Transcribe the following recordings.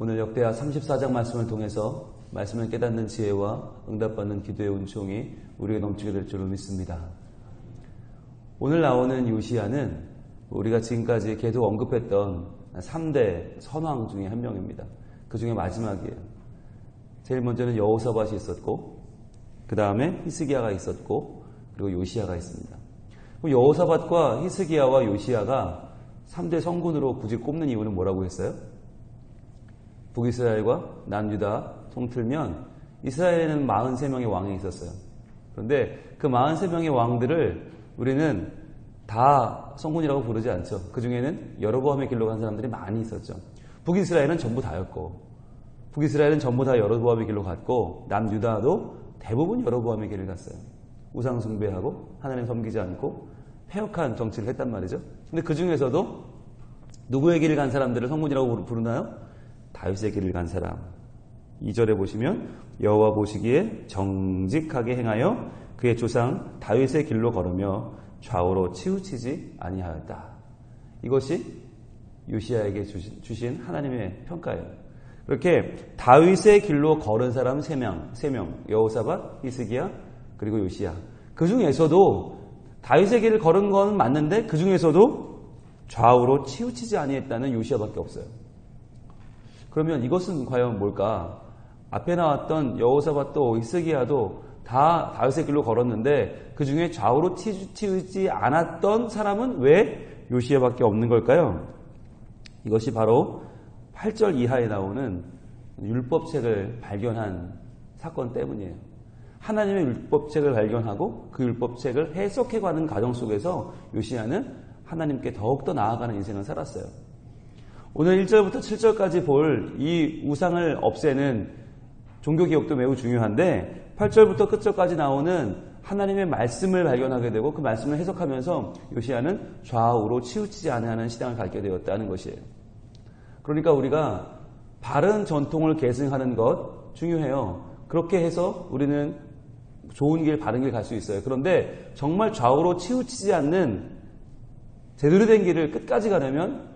오늘 역대하 34장 말씀을 통해서 말씀을 깨닫는 지혜와 응답받는 기도의 은총이 우리에게 넘치게 될 줄로 믿습니다. 오늘 나오는 요시야는 우리가 지금까지 계속 언급했던 3대 선왕 중에 한 명입니다. 그 중에 마지막이에요. 제일 먼저는 여호사밧이 있었고, 그 다음에 히스기야가 있었고, 그리고 요시야가 있습니다. 여호사밧과 히스기야와 요시야가 3대 성군으로 굳이 꼽는 이유는 뭐라고 했어요? 북이스라엘과 남유다 통틀면 이스라엘에는 43명의 왕이 있었어요. 그런데 그 43명의 왕들을 우리는 다 성군이라고 부르지 않죠. 그 중에는 여로보암의 길로 간 사람들이 많이 있었죠. 북이스라엘은 전부 다였고, 북이스라엘은 전부 다 여로보암의 길로 갔고, 남유다도 대부분 여로보암의 길을 갔어요. 우상 숭배하고 하나님 섬기지 않고 패역한 정치를 했단 말이죠. 근데 그 중에서도 누구의 길을 간 사람들을 성군이라고 부르나요? 다윗의 길을 간 사람. 2절에 보시면 여호와 보시기에 정직하게 행하여 그의 조상 다윗의 길로 걸으며 좌우로 치우치지 아니하였다. 이것이 요시야에게 주신 하나님의 평가예요. 그렇게 다윗의 길로 걸은 사람 3명, 여호사밧, 히스기야, 그리고 요시야. 그 중에서도 다윗의 길을 걸은 건 맞는데 그 중에서도 좌우로 치우치지 아니했다는 요시야밖에 없어요. 그러면 이것은 과연 뭘까? 앞에 나왔던 여호사밧도 히스기야도 다 다윗의 길로 걸었는데 그 중에 좌우로 치우치지 않았던 사람은 왜 요시야밖에 없는 걸까요? 이것이 바로 8절 이하에 나오는 율법책을 발견한 사건 때문이에요. 하나님의 율법책을 발견하고 그 율법책을 해석해가는 과정 속에서 요시야는 하나님께 더욱더 나아가는 인생을 살았어요. 오늘 1절부터 7절까지 볼 이 우상을 없애는 종교개혁도 매우 중요한데 8절부터 끝절까지 나오는 하나님의 말씀을 발견하게 되고 그 말씀을 해석하면서 요시야는 좌우로 치우치지 않는 신앙을 갖게 되었다는 것이에요. 그러니까 우리가 바른 전통을 계승하는 것 중요해요. 그렇게 해서 우리는 좋은 길, 바른 길 갈 수 있어요. 그런데 정말 좌우로 치우치지 않는 제대로 된 길을 끝까지 가려면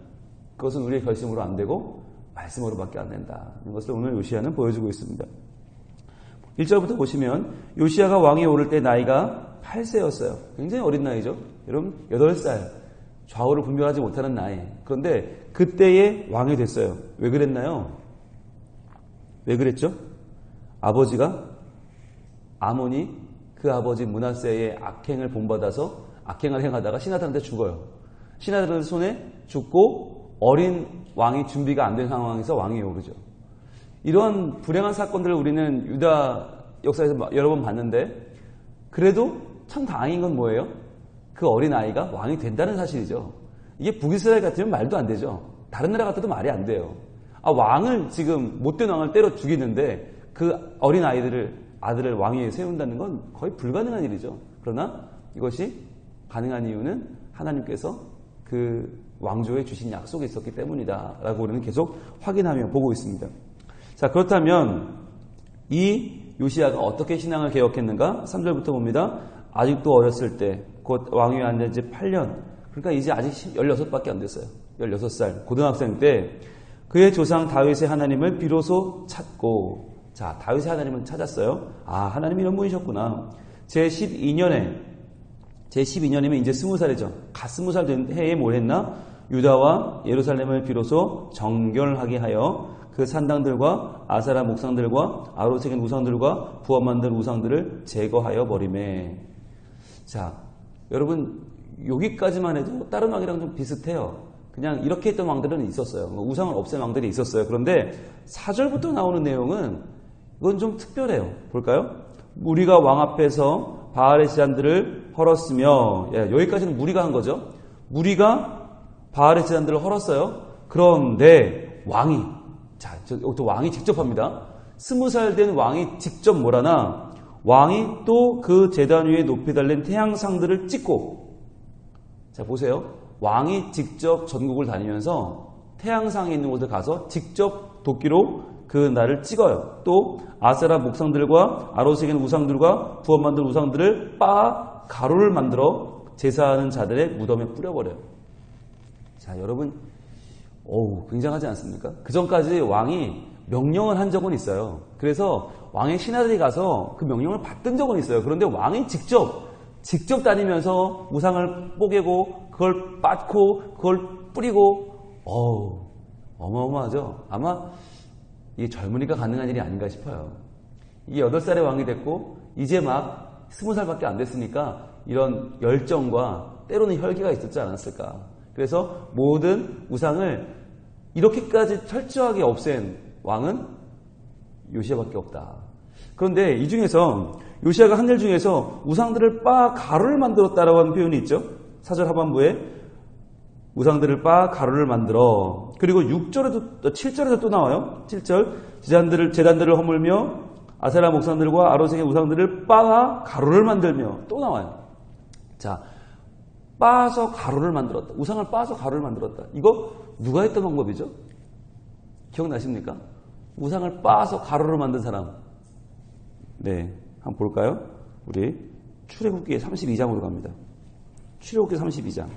그것은 우리의 결심으로 안 되고 말씀으로밖에 안 된다. 이것을 오늘 요시야는 보여주고 있습니다. 1절부터 보시면 요시야가 왕위에 오를 때 나이가 8세였어요. 굉장히 어린 나이죠. 여러분 8살. 좌우를 분별하지 못하는 나이. 그런데 그때에 왕이 됐어요. 왜 그랬나요? 왜 그랬죠? 아버지가 아몬이 그 아버지 므낫세의 악행을 본받아서 악행을 행하다가 신하들한테 죽어요. 신하들 손에 죽고 어린 왕이 준비가 안 된 상황에서 왕위에 오르죠. 이런 불행한 사건들을 우리는 유다 역사에서 여러 번 봤는데 그래도 참 다행인 건 뭐예요? 그 어린 아이가 왕이 된다는 사실이죠. 이게 북이스라엘 같으면 말도 안 되죠. 다른 나라 같아도 말이 안 돼요. 왕을 지금 못된 왕을 때려 죽이는데 그 어린 아들을 왕위에 세운다는 건 거의 불가능한 일이죠. 그러나 이것이 가능한 이유는 하나님께서 그 왕조에 주신 약속이 있었기 때문이다 라고 우리는 계속 확인하며 보고 있습니다. 자, 그렇다면 이 요시야가 어떻게 신앙을 개혁했는가? 3절부터 봅니다. 아직도 어렸을 때 곧 왕위에 앉은 지 8년, 그러니까 이제 아직 16밖에 안 됐어요. 16살 고등학생 때 그의 조상 다윗의 하나님을 비로소 찾고, 자, 다윗의 하나님을 찾았어요. 하나님이 이런 분이셨구나. 제 12년이면 이제 20살이죠. 갓 20살 된 해에 뭘 했나? 유다와 예루살렘을 비로소 정결하게 하여 그 산당들과 아세라 목상들과 아로새긴 우상들과 부업 만든 우상들을 제거하여 버리매. 자, 여러분 여기까지만 해도 다른 왕이랑 좀 비슷해요. 그냥 이렇게 했던 왕들은 있었어요. 우상을 없앤 왕들이 있었어요. 그런데 4절부터 나오는 내용은 이건 좀 특별해요. 볼까요? 무리가 왕 앞에서 바알의 제단들을 헐었으며, 여기까지는 무리가 한 거죠. 무리가 바알의 제단들을 헐었어요. 그런데 왕이, 자, 또 왕이 직접 합니다. 20살 된 왕이 직접 뭘 하나? 왕이 또 그 제단 위에 높이 달린 태양상들을 찍고, 자, 보세요. 왕이 직접 전국을 다니면서 태양상에 있는 곳에 가서 직접 도끼로 그 날을 찍어요. 또 아세라 목상들과 아로새긴 우상들과 부업 만든 우상들을 빻아 가루를 만들어 제사하는 자들의 무덤에 뿌려버려요. 자, 여러분 굉장하지 않습니까? 그 전까지 왕이 명령을 한 적은 있어요. 그래서 왕의 신하들이 가서 그 명령을 받던 적은 있어요. 그런데 왕이 직접 다니면서 우상을 뽀개고 그걸 빻고 그걸 뿌리고 어마어마하죠. 아마 이게 젊으니까 가능한 일이 아닌가 싶어요. 이게 8살의 왕이 됐고 이제 막 20살밖에 안 됐으니까 이런 열정과 때로는 혈기가 있었지 않았을까. 그래서 모든 우상을 이렇게까지 철저하게 없앤 왕은 요시야밖에 없다. 그런데 이 중에서 요시야가 한 일 중에서 우상들을 가루를 만들었다라고 하는 표현이 있죠. 4절 하반부에 우상들을 가루를 만들어. 그리고 7절에도 또 나와요. 7절 제단들을 허물며 아세라 목상들과 아로색의 우상들을 가루를 만들며 또 나와요. 자, 빻아서 가루를 만들었다. 우상을 빻아서 가루를 만들었다. 이거 누가 했던 방법이죠? 기억나십니까? 우상을 빻아서 가루를 만든 사람. 네, 한번 볼까요? 우리 출애굽기 32장으로 갑니다. 출애굽기 32장.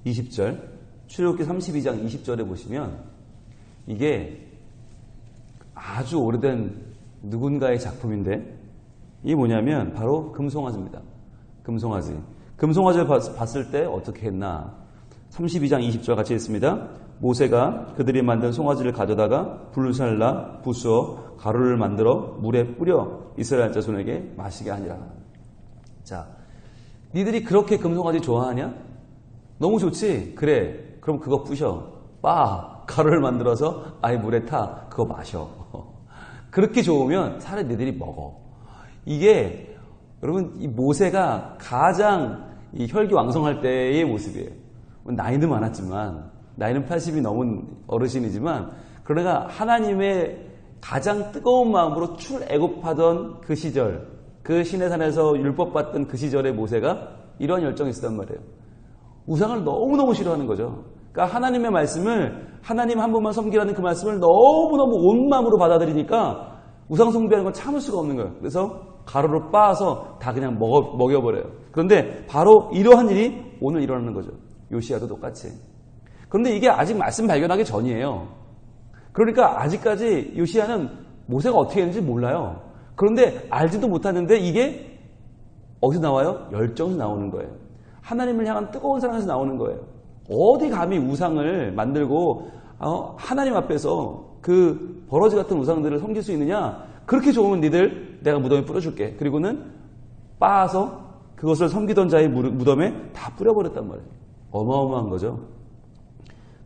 20절. 출애굽기 32장 20절에 보시면 이게 아주 오래된 누군가의 작품인데 이게 뭐냐면 바로 금송아지입니다. 금송아지를 봤을 때 어떻게 했나? 32장 20절 같이 읽습니다. 모세가 그들이 만든 송아지를 가져다가 불살라 부수어 가루를 만들어 물에 뿌려 이스라엘 자손에게 마시게 하니라. 자, 니들이 그렇게 금송아지 좋아하냐? 너무 좋지? 그래, 그럼 그거 부셔. 가루를 만들어서 아예 물에 타. 그거 마셔. 그렇게 좋으면 차라리 니들이 먹어. 이게 여러분 이 모세가 가장 이 혈기왕성할 때의 모습이에요. 나이는 많았지만 나이는 80이 넘은 어르신이지만 그러나 하나님의 가장 뜨거운 마음으로 출애굽하던 그 시절, 그 시내산에서 율법 받던 그 시절의 모세가 이러한 열정이 있었단 말이에요. 우상을 너무너무 싫어하는 거죠. 그러니까 하나님의 말씀을 하나님 한 분만 섬기라는 그 말씀을 너무너무 온 마음으로 받아들이니까 우상 숭배하는 건 참을 수가 없는 거예요. 그래서 가루를 빻아서 다 그냥 먹여버려요. 그런데 바로 이러한 일이 오늘 일어나는 거죠. 요시야도 똑같이. 그런데 이게 아직 말씀 발견하기 전이에요. 그러니까 아직까지 요시야는 모세가 어떻게 했는지 몰라요. 그런데 알지도 못하는데 이게 어디서 나와요? 열정에서 나오는 거예요. 하나님을 향한 뜨거운 사랑에서 나오는 거예요. 어디 감히 우상을 만들고 하나님 앞에서 그 버러지 같은 우상들을 섬길 수 있느냐? 그렇게 좋으면 니들 내가 무덤에 뿌려줄게. 그리고는 빻아서 그것을 섬기던 자의 무덤에 다 뿌려버렸단 말이에요. 어마어마한 거죠.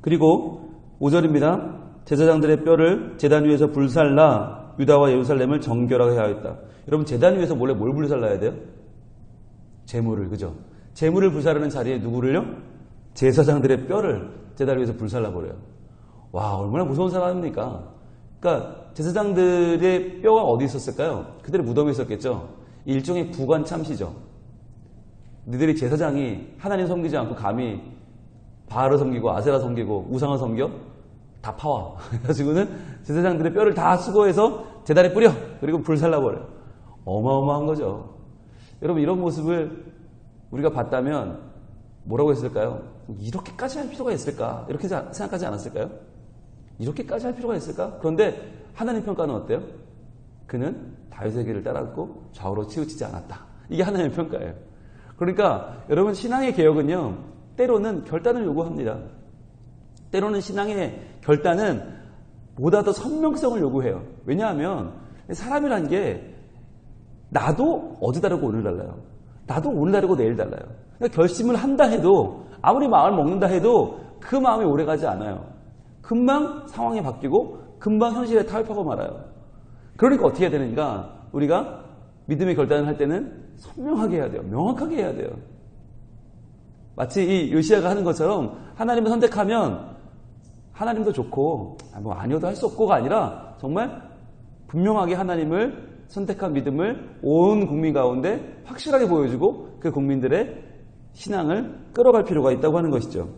그리고 5절입니다. 제사장들의 뼈를 제단 위에서 불살라 유다와 예루살렘을 정결하게 하였다. 여러분 제단 위에서 원래 뭘 불살라야 돼요? 제물을, 그죠? 제물을 불사르는 자리에 누구를요? 제사장들의 뼈를 제단 위에서 불살라버려요. 와, 얼마나 무서운 사람입니까? 그러니까 제사장들의 뼈가 어디 있었을까요? 그들의 무덤에 있었겠죠. 일종의 부관 참시죠. 너희들이 제사장이 하나님 섬기지 않고 감히 바알을 섬기고 아세라 섬기고 우상을 섬겨? 다 파와. 그래가지고는 제사장들의 뼈를 다 수거해서 제단에 뿌려. 그리고 불살라버려요. 어마어마한 거죠. 여러분 이런 모습을 우리가 봤다면 뭐라고 했을까요? 이렇게까지 할 필요가 있을까? 이렇게 생각하지 않았을까요? 이렇게까지 할 필요가 있을까? 그런데 하나님 평가는 어때요? 그는 다윗의 길을 따랐고 좌우로 치우치지 않았다. 이게 하나님의 평가예요. 그러니까 여러분 신앙의 개혁은요. 때로는 결단을 요구합니다. 때로는 신앙의 결단은 보다 더 선명성을 요구해요. 왜냐하면 사람이란 게 나도 어제 다르고 오늘 달라요. 나도 오늘 다르고 내일 달라요. 그러니까 결심을 한다 해도 아무리 마음을 먹는다 해도 그 마음이 오래가지 않아요. 금방 상황이 바뀌고 금방 현실에 타협하고 말아요. 그러니까 어떻게 해야 되는가? 우리가 믿음의 결단을 할 때는 선명하게 해야 돼요. 명확하게 해야 돼요. 마치 이 요시야가 하는 것처럼 하나님을 선택하면 하나님도 좋고 뭐 아니어도 할 수 없고가 아니라 정말 분명하게 하나님을 선택한 믿음을 온 국민 가운데 확실하게 보여주고 그 국민들의 신앙을 끌어갈 필요가 있다고 하는 것이죠.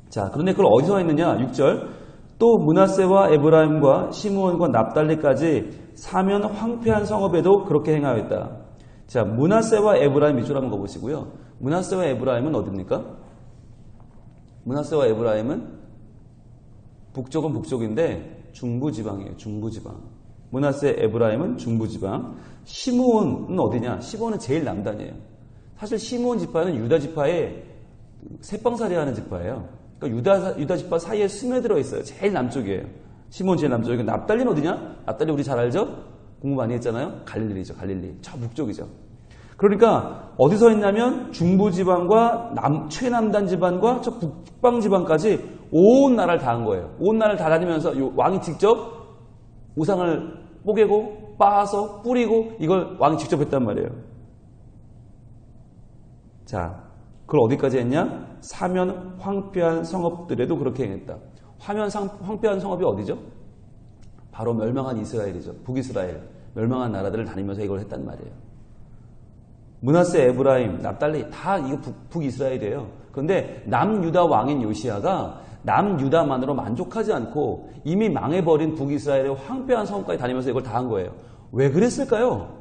자, 그런데 그걸 어디서 했느냐? 6절. 또 므낫세와 에브라임과 시므온과 납달리까지 사면 황폐한 성읍에도 그렇게 행하였다. 자, 므낫세와 에브라임 이쪽으로 한번 가보시고요. 므낫세와 에브라임은 어디입니까? 므낫세와 에브라임은 북쪽은 북쪽인데 중부지방이에요. 중부지방. 므낫세, 에브라임은 중부지방. 시므온은 어디냐? 시므온은 제일 남단이에요. 사실 시므온 지파는 유다 지파의 새빵살이하는 지파예요. 그러니까 유다 지파 사이에 스며들어 있어요. 제일 남쪽이에요. 시므온 제일 남쪽이고. 납달리는 어디냐? 납달리 우리 잘 알죠? 공부 많이 했잖아요. 갈릴리죠. 갈릴리. 저 북쪽이죠. 그러니까 어디서 있냐면 중부지방과 최남단 지방과 저 북방지방까지 온 나라를 다 한 거예요. 온 나라를 다 다니면서 왕이 직접 우상을 뽀개고 빻아서 뿌리고 이걸 왕이 직접 했단 말이에요. 자, 그걸 어디까지 했냐? 사면 황폐한 성읍들에도 그렇게 행했다. 황폐한 성읍이 어디죠? 바로 멸망한 이스라엘이죠. 북이스라엘. 멸망한 나라들을 다니면서 이걸 했단 말이에요. 므낫세, 에브라임, 납달리 다 이거 북이스라엘이에요. 그런데 남유다 왕인 요시야가 남유다만으로 만족하지 않고 이미 망해버린 북이스라엘의 황폐한 성까지 다니면서 이걸 다 한 거예요. 왜 그랬을까요?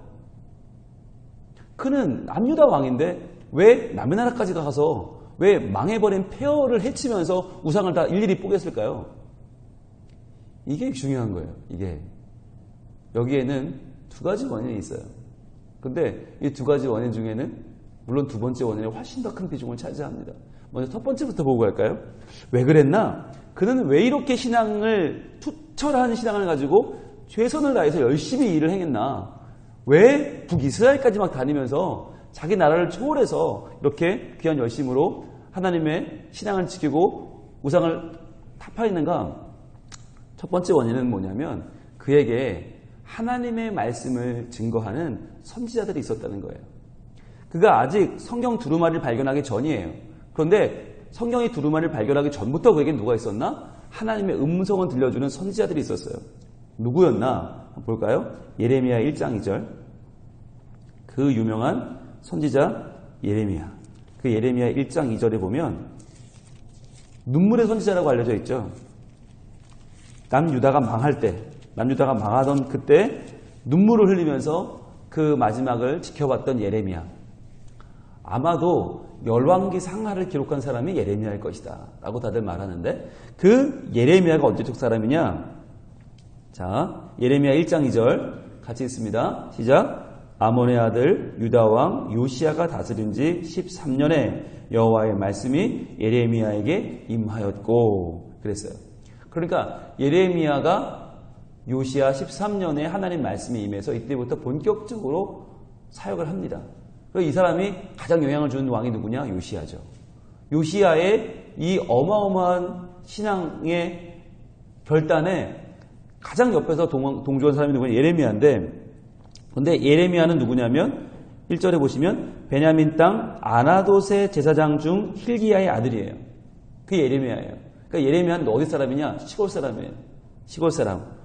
그는 남유다 왕인데 왜 남의 나라까지 가서 왜 망해버린 폐허를 해치면서 우상을 다 일일이 뽀겠을까요? 이게 중요한 거예요. 이게 여기에는 두 가지 원인이 있어요. 근데 이 두 가지 원인 중에는 물론 두 번째 원인이 훨씬 더 큰 비중을 차지합니다. 먼저 첫 번째부터 보고 갈까요? 왜 그랬나? 그는 왜 이렇게 투철한 신앙을 가지고 최선을 다해서 열심히 일을 행했나? 왜 북이스라엘까지 막 다니면서 자기 나라를 초월해서 이렇게 귀한 열심으로 하나님의 신앙을 지키고 우상을 타파했는가? 첫 번째 원인은 뭐냐면 그에게 하나님의 말씀을 증거하는 선지자들이 있었다는 거예요. 그가 아직 성경 두루마리를 발견하기 전이에요. 그런데 성경의 두루마리를 발견하기 전부터 그에게 누가 있었나? 하나님의 음성을 들려주는 선지자들이 있었어요. 누구였나? 한번 볼까요? 예레미야 1장 2절. 그 유명한 선지자 예레미야. 그 예레미야 1장 2절에 보면 눈물의 선지자라고 알려져 있죠. 남유다가 망할 때, 남유다가 망하던 그때 눈물을 흘리면서 그 마지막을 지켜봤던 예레미야. 아마도 열왕기 상하를 기록한 사람이 예레미야일 것이다 라고 다들 말하는데 그 예레미야가 언제적 사람이냐? 자, 예레미야 1장 2절 같이 읽습니다. 시작. 아몬의 아들 유다왕 요시야가 다스린 지 13년에 여호와의 말씀이 예레미야에게 임하였고 그랬어요. 그러니까 예레미야가 요시야 13년에 하나님 말씀이 임해서 이때부터 본격적으로 사역을 합니다. 이 사람이 가장 영향을 준 왕이 누구냐? 요시야죠. 요시야의 이 어마어마한 신앙의 결단에 가장 옆에서 동조한 사람이 누구냐? 예레미야인데 그런데 예레미야는 누구냐면 1절에 보시면 베냐민 땅 아나돗의 제사장 중 힐기야의 아들이에요. 그게 예레미야예요. 그러니까 예레미야는 어디 사람이냐? 시골 사람이에요. 시골 사람.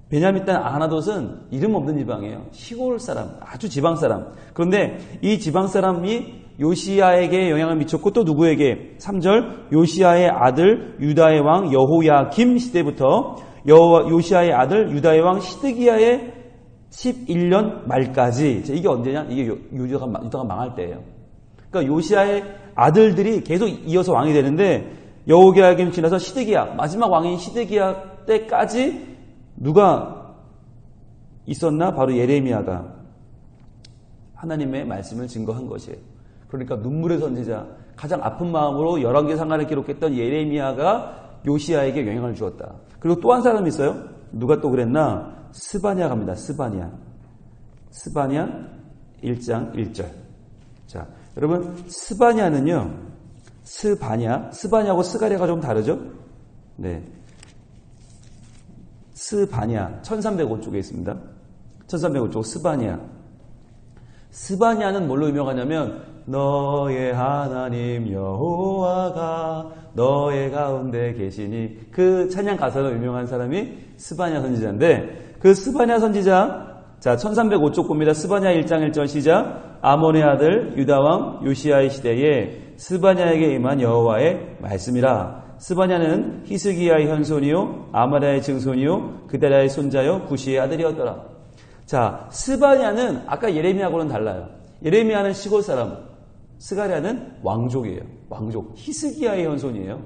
베냐민 땅 아나돗은 이름 없는 지방이에요. 시골 사람, 아주 지방 사람. 그런데 이 지방 사람이 요시야에게 영향을 미쳤고 또 누구에게? 3절 요시야의 아들 유다의 왕 여호야김 시대부터 요시야의 아들 유다의 왕 시드기야의 11년 말까지. 이게 언제냐? 이게 유다가 망할 때예요. 그러니까 요시야의 아들들이 계속 이어서 왕이 되는데 여호야김 지나서 시드기야, 마지막 왕인 시드기야 때까지 누가 있었나? 바로 예레미야가 하나님의 말씀을 증거한 것이에요. 그러니까 눈물의 선지자, 가장 아픈 마음으로 열왕기 상하를 기록했던 예레미야가 요시야에게 영향을 주었다. 그리고 또 한 사람이 있어요. 누가 또 그랬나? 스바냐 갑니다. 스바냐 1장 1절. 자, 여러분 스바냐는요. 스바냐하고 스가랴가 좀 다르죠? 네. 스바냐 1305쪽에 있습니다. 1305쪽 스바냐는 뭘로 유명하냐면 너의 하나님 여호와가 너의 가운데 계시니 그 찬양 가사로 유명한 사람이 스바냐 선지자인데 그 스바냐 선지자 자 1305쪽 봅니다. 스바냐 1장 1절 시작. 아몬의 아들 유다왕 요시야의 시대에 스바냐에게 임한 여호와의 말씀이라. 스바냐는 히스기야의 현손이요 아마랴의 증손이요 그다랴의 손자요 구시의 아들이었더라. 자, 스바냐는 아까 예레미야하고는 달라요. 예레미야는 시골 사람, 스가랴는 왕족이에요. 왕족. 히스기야의 현손이에요.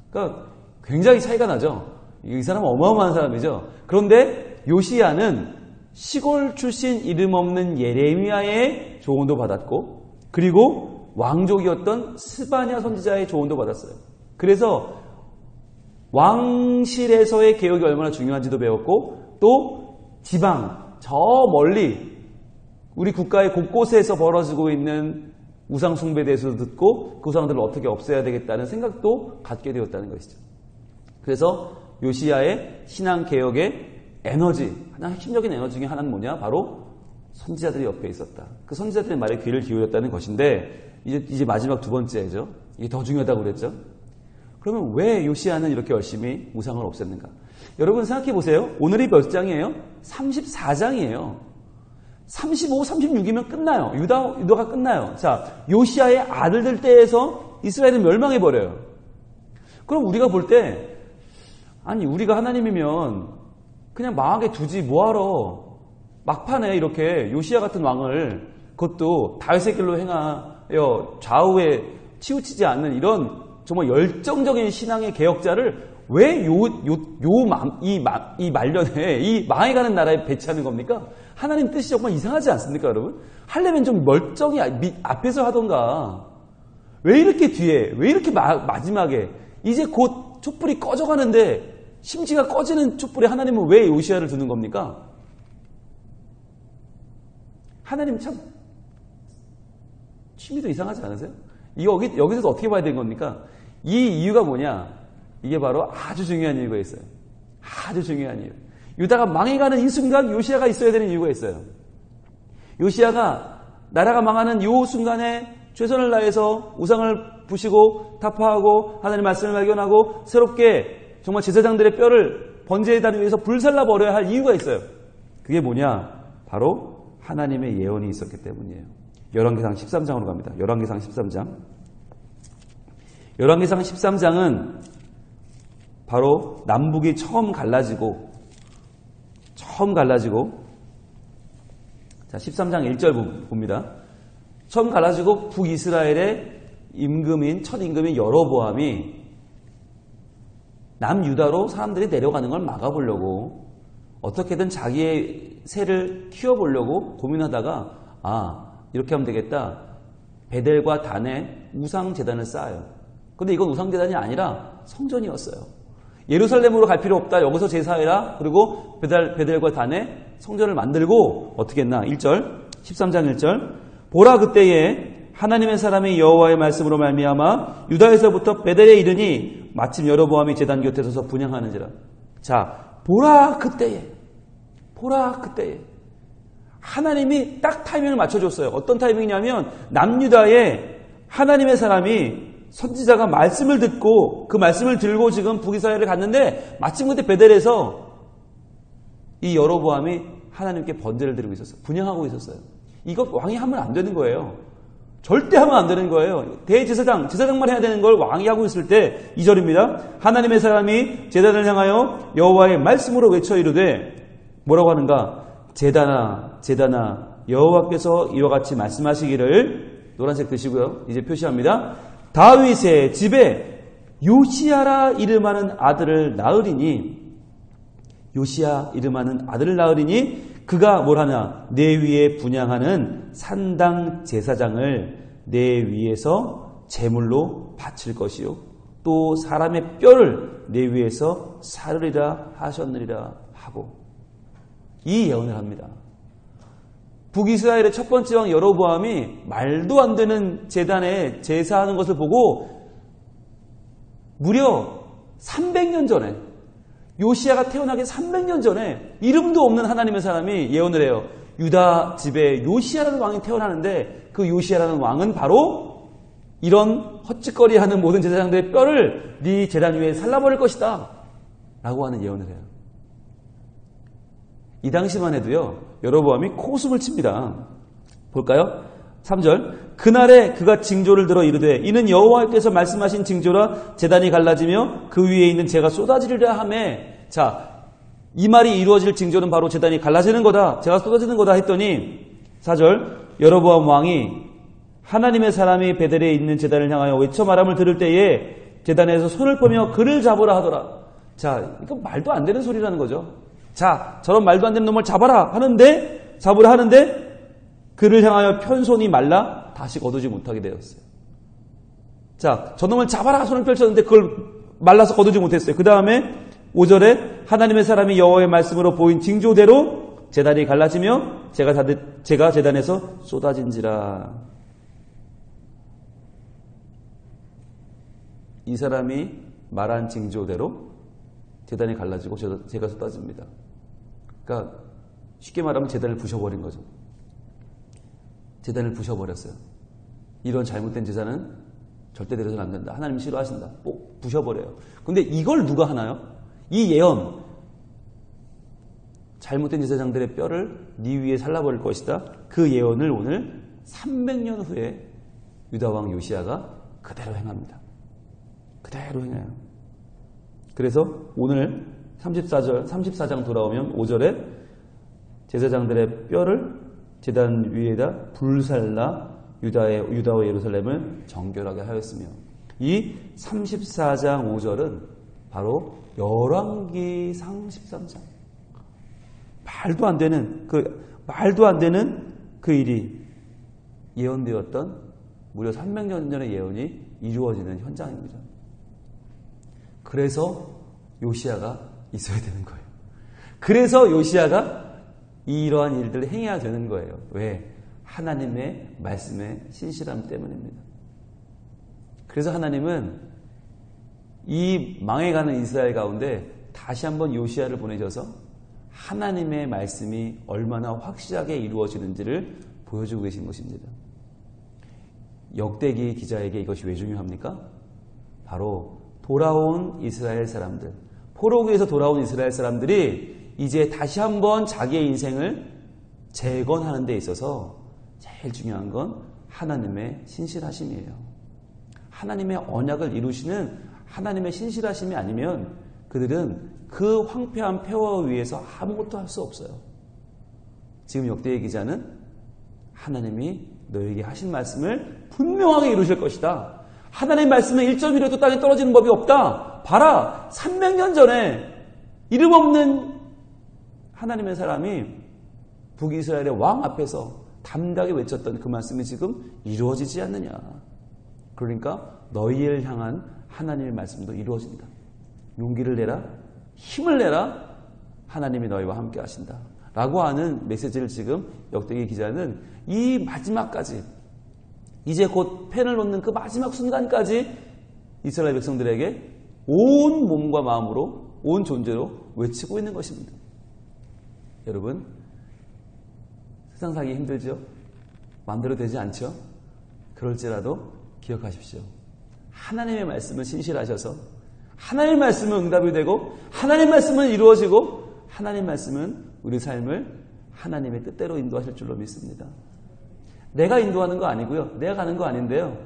그러니까 굉장히 차이가 나죠. 이 사람은 어마어마한 사람이죠. 그런데 요시야는 시골 출신 이름 없는 예레미야의 조언도 받았고, 그리고 왕족이었던 스바냐 선지자의 조언도 받았어요. 그래서 왕실에서의 개혁이 얼마나 중요한지도 배웠고, 또 지방, 저 멀리 우리 국가의 곳곳에서 벌어지고 있는 우상 숭배에 대해서도 듣고 그 우상들을 어떻게 없애야 되겠다는 생각도 갖게 되었다는 것이죠. 그래서 요시야의 신앙개혁의 에너지, 가장 핵심적인 에너지 중에 하나는 뭐냐? 바로 선지자들이 옆에 있었다. 그 선지자들의 말에 귀를 기울였다는 것인데, 이제 마지막 두 번째죠. 이게 더 중요하다고 그랬죠. 그러면 왜 요시야는 이렇게 열심히 우상을 없앴는가? 여러분 생각해 보세요. 오늘이 몇 장이에요? 34장이에요. 35, 36이면 끝나요. 유다가 끝나요. 자, 요시야의 아들들 때에서 이스라엘은 멸망해버려요. 그럼 우리가 볼 때, 아니, 우리가 하나님이면 그냥 망하게 두지 뭐하러 막판에 이렇게 요시야 같은 왕을, 그것도 다윗의 길로 행하여 좌우에 치우치지 않는 이런 정말 열정적인 신앙의 개혁자를 왜 이 말년에 이 망해가는 나라에 배치하는 겁니까? 하나님 뜻이 정말 이상하지 않습니까, 여러분? 하려면 좀 멀쩡히 앞에서 하던가. 왜 이렇게 뒤에, 왜 이렇게 마지막에, 이제 곧 촛불이 꺼져가는데 심지가 꺼지는 촛불에 하나님은 왜 요시야를 두는 겁니까? 하나님 참 취미도 이상하지 않으세요? 여기서도 어떻게 봐야 되는 겁니까? 이 이유가 뭐냐? 이게 바로 아주 중요한 이유가 있어요. 아주 중요한 이유. 유다가 망해가는 이 순간 요시야가 있어야 되는 이유가 있어요. 요시야가 나라가 망하는 이 순간에 최선을 다해서 우상을 부시고 타파하고 하나님의 말씀을 발견하고 새롭게 정말 제사장들의 뼈를 번제에 위해서 불살라 버려야 할 이유가 있어요. 그게 뭐냐? 바로 하나님의 예언이 있었기 때문이에요. 열왕기상 13장으로 갑니다. 열왕기상 13장. 열왕기상 13장은 바로 남북이 처음 갈라지고 자, 13장 1절 봅니다. 처음 갈라지고 북이스라엘의 첫 임금인 여로보암이 남유다로 사람들이 내려가는 걸 막아보려고 어떻게든 자기의 세를 키워보려고 고민하다가 이렇게 하면 되겠다. 베델과 단에 우상재단을 쌓아요. 근데 이건 우상재단이 아니라 성전이었어요. 예루살렘으로 갈 필요 없다. 여기서 제사해라. 그리고 베델과 단에 성전을 만들고 어떻게 했나? 1절 13장 1절 보라 그때에 하나님의 사람이 여호와의 말씀으로 말미암아 유다에서부터 베델에 이르니 마침 여로보암이 제단 곁에 서서 분향하는지라. 자, 보라 그때에 하나님이 딱 타이밍을 맞춰줬어요. 어떤 타이밍이냐면 남유다에 하나님의 사람이 선지자가 말씀을 듣고 그 말씀을 들고 지금 북이스라엘을 갔는데 마침 그때 베델에서 이 여로보암이 하나님께 번제를 드리고 있었어요. 분향하고 있었어요. 이거 왕이 하면 안 되는 거예요. 절대 하면 안 되는 거예요. 제사장만 해야 되는 걸 왕이 하고 있을 때 2절입니다. 하나님의 사람이 제단을 향하여 여호와의 말씀으로 외쳐 이르되 뭐라고 하는가? 제단아 여호와께서 이와 같이 말씀하시기를 노란색 드시고요. 이제 표시합니다. 다윗의 집에 요시야라 이름하는 아들을 낳으리니 그가 뭘 하냐? 내 위에 분향하는 산당 제사장을 내 위에서 제물로 바칠 것이요 또 사람의 뼈를 내 위에서 사르리라 하셨느니라 하고 이 예언을 합니다. 북이스라엘의 첫 번째 왕 여로보암이 말도 안 되는 제단에 제사하는 것을 보고 무려 300년 전에 요시야가 태어나기 300년 전에 이름도 없는 하나님의 사람이 예언을 해요. 유다 집에 요시야라는 왕이 태어나는데 그 요시야라는 왕은 바로 이런 헛짓거리하는 모든 제사장들의 뼈를 네 제단 위에 살라버릴 것이다 라고 하는 예언을 해요. 이 당시만 해도요, 여로보암이 코웃음을 칩니다. 볼까요? 3절. 그날에 그가 징조를 들어 이르되 이는 여호와께서 말씀하신 징조라 제단이 갈라지며 그 위에 있는 재가 쏟아지리라 하매. 자, 이 말이 이루어질 징조는 바로 제단이 갈라지는 거다. 재가 쏟아지는 거다 했더니 4절. 여로보암 왕이 하나님의 사람이 베델에 있는 제단을 향하여 외쳐 말함을 들을 때에 제단에서 손을 펴며 그를 잡으라 하더라. 자, 이거 말도 안 되는 소리라는 거죠. 자, 저런 말도 안 되는 놈을 잡아라 하는데, 잡으라 하는데 그를 향하여 편 손이 말라 다시 거두지 못하게 되었어요. 자, 저놈을 잡아라 손을 펼쳤는데 그걸 말라서 거두지 못했어요. 그 다음에 5절에 하나님의 사람이 여호와의 말씀으로 보인 징조대로 제단이 갈라지며 제가 제단에서 쏟아진지라. 이 사람이 말한 징조대로 제단이 갈라지고 제가 쏟아집니다. 그러니까 쉽게 말하면 제단을 부셔버린 거죠. 제단을 부셔버렸어요. 이런 잘못된 제사는 절대 드려서는 안 된다. 하나님 싫어하신다. 꼭 부셔버려요. 근데 이걸 누가 하나요? 이 예언, 잘못된 제사장들의 뼈를 네 위에 살라버릴 것이다. 그 예언을 오늘 300년 후에 유다왕 요시야가 그대로 행합니다. 그대로 행해요. 그래서 오늘 34장 돌아오면 5절에 제사장들의 뼈를 제단 위에다 불살라 유다와 예루살렘을 정결하게 하였으며, 이 34장 5절은 바로 열왕기상 13장. 말도 안 되는 그 일이 예언되었던 무려 300년 전의 예언이 이루어지는 현장입니다. 그래서 요시야가 있어야 되는 거예요. 그래서 요시야가 이러한 일들을 행해야 되는 거예요. 왜? 하나님의 말씀의 신실함 때문입니다. 그래서 하나님은 이 망해가는 이스라엘 가운데 다시 한번 요시야를 보내셔서 하나님의 말씀이 얼마나 확실하게 이루어지는지를 보여주고 계신 것입니다. 역대기 기자에게 이것이 왜 중요합니까? 바로 돌아온 이스라엘 사람들, 포로기에서 돌아온 이스라엘 사람들이 이제 다시 한번 자기의 인생을 재건하는 데 있어서 제일 중요한 건 하나님의 신실하심이에요. 하나님의 언약을 이루시는 하나님의 신실하심이 아니면 그들은 그 황폐한 폐허 위에서 아무것도 할 수 없어요. 지금 역대의 기자는 하나님이 너에게 하신 말씀을 분명하게 이루실 것이다. 하나님의 말씀은 1.1호도 땅에 떨어지는 법이 없다. 봐라, 300년 전에 이름 없는 하나님의 사람이 북이스라엘의 왕 앞에서 담대하게 외쳤던 그 말씀이 지금 이루어지지 않느냐. 그러니까 너희를 향한 하나님의 말씀도 이루어진다. 용기를 내라, 힘을 내라, 하나님이 너희와 함께 하신다 라고 하는 메시지를 지금 역대기 기자는 이 마지막까지, 이제 곧 펜을 놓는 그 마지막 순간까지 이스라엘 백성들에게 온 몸과 마음으로, 온 존재로 외치고 있는 것입니다. 여러분, 세상 살기 힘들죠? 마음대로 되지 않죠? 그럴지라도 기억하십시오. 하나님의 말씀은 신실하셔서 하나님의 말씀은 응답이 되고 하나님의 말씀은 이루어지고 하나님의 말씀은 우리 삶을 하나님의 뜻대로 인도하실 줄로 믿습니다. 내가 인도하는 거 아니고요. 내가 가는 거 아닌데요.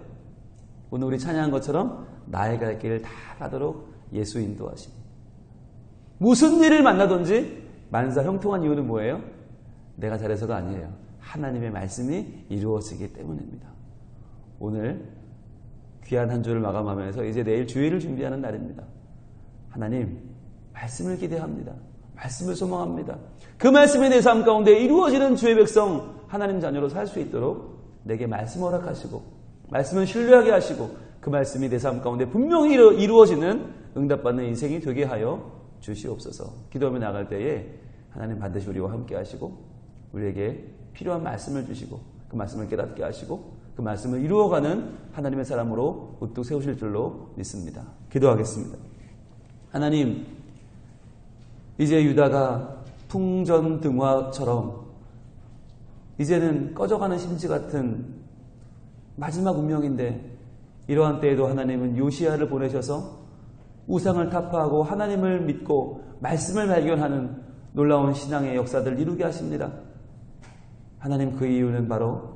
오늘 우리 찬양한 것처럼 나의 갈 길을 다 가도록 예수 인도하심. 무슨 일을 만나든지 만사 형통한 이유는 뭐예요? 내가 잘해서가 아니에요. 하나님의 말씀이 이루어지기 때문입니다. 오늘 귀한 한 주를 마감하면서 이제 내일 주일을 준비하는 날입니다. 하나님, 말씀을 기대합니다. 말씀을 소망합니다. 그 말씀이 내 삶 가운데 이루어지는 주의 백성, 하나님 자녀로 살 수 있도록 내게 말씀 허락하시고 말씀을 신뢰하게 하시고 그 말씀이 내 삶 가운데 분명히 이루어지는 응답받는 인생이 되게 하여 주시옵소서. 기도하며 나갈 때에 하나님 반드시 우리와 함께 하시고 우리에게 필요한 말씀을 주시고 그 말씀을 깨닫게 하시고 그 말씀을 이루어가는 하나님의 사람으로 우뚝 세우실 줄로 믿습니다. 기도하겠습니다. 하나님, 이제 유다가 풍전등화처럼 이제는 꺼져가는 심지 같은 마지막 운명인데, 이러한 때에도 하나님은 요시야를 보내셔서 우상을 타파하고 하나님을 믿고 말씀을 발견하는 놀라운 신앙의 역사들을 이루게 하십니다. 하나님, 그 이유는 바로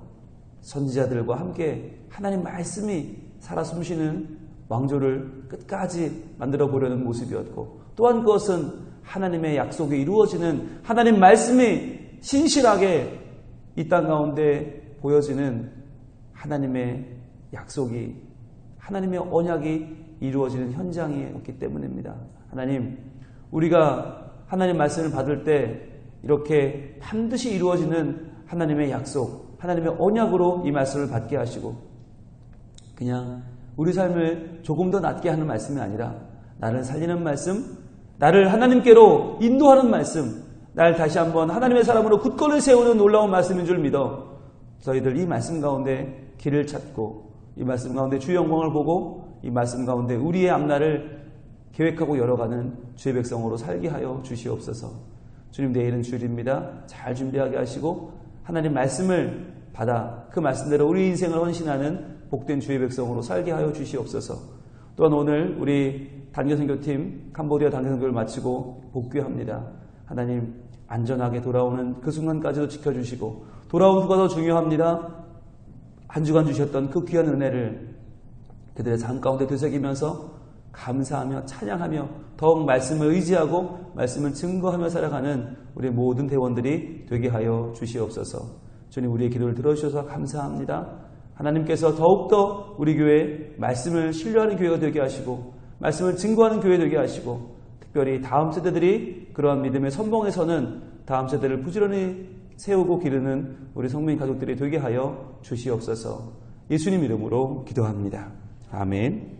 선지자들과 함께 하나님 말씀이 살아 숨쉬는 왕조를 끝까지 만들어 보려는 모습이었고, 또한 그것은 하나님의 약속이 이루어지는 하나님 말씀이 신실하게 이 땅 가운데 보여지는 하나님의 약속이, 하나님의 언약이 이루어지는 현장이었기 때문입니다. 하나님, 우리가 하나님 말씀을 받을 때 이렇게 반드시 이루어지는 하나님의 약속, 하나님의 언약으로 이 말씀을 받게 하시고, 그냥 우리 삶을 조금 더 낫게 하는 말씀이 아니라 나를 살리는 말씀, 나를 하나님께로 인도하는 말씀, 나를 다시 한번 하나님의 사람으로 굳건히 세우는 놀라운 말씀인 줄 믿어 저희들 이 말씀 가운데 길을 찾고, 이 말씀 가운데 주의 영광을 보고, 이 말씀 가운데 우리의 앞날을 계획하고 열어가는 주의 백성으로 살게 하여 주시옵소서. 주님, 내일은 주일입니다. 잘 준비하게 하시고 하나님 말씀을 받아 그 말씀대로 우리 인생을 헌신하는 복된 주의 백성으로 살게 하여 주시옵소서. 또한 오늘 우리 단계선교팀 캄보디아 단계선교를 마치고 복귀합니다. 하나님, 안전하게 돌아오는 그 순간까지도 지켜주시고, 돌아온 후가 더 중요합니다. 한 주간 주셨던 그 귀한 은혜를 그들의 삶 가운데 되새기면서 감사하며 찬양하며 더욱 말씀을 의지하고 말씀을 증거하며 살아가는 우리 모든 대원들이 되게 하여 주시옵소서. 주님, 우리의 기도를 들어주셔서 감사합니다. 하나님께서 더욱더 우리 교회 말씀을 신뢰하는 교회가 되게 하시고 말씀을 증거하는 교회 되게 하시고, 특별히 다음 세대들이 그러한 믿음의 선봉에서는 다음 세대를 부지런히 세우고 기르는 우리 성민 가족들이 되게 하여 주시옵소서. 예수님 이름으로 기도합니다. 아멘.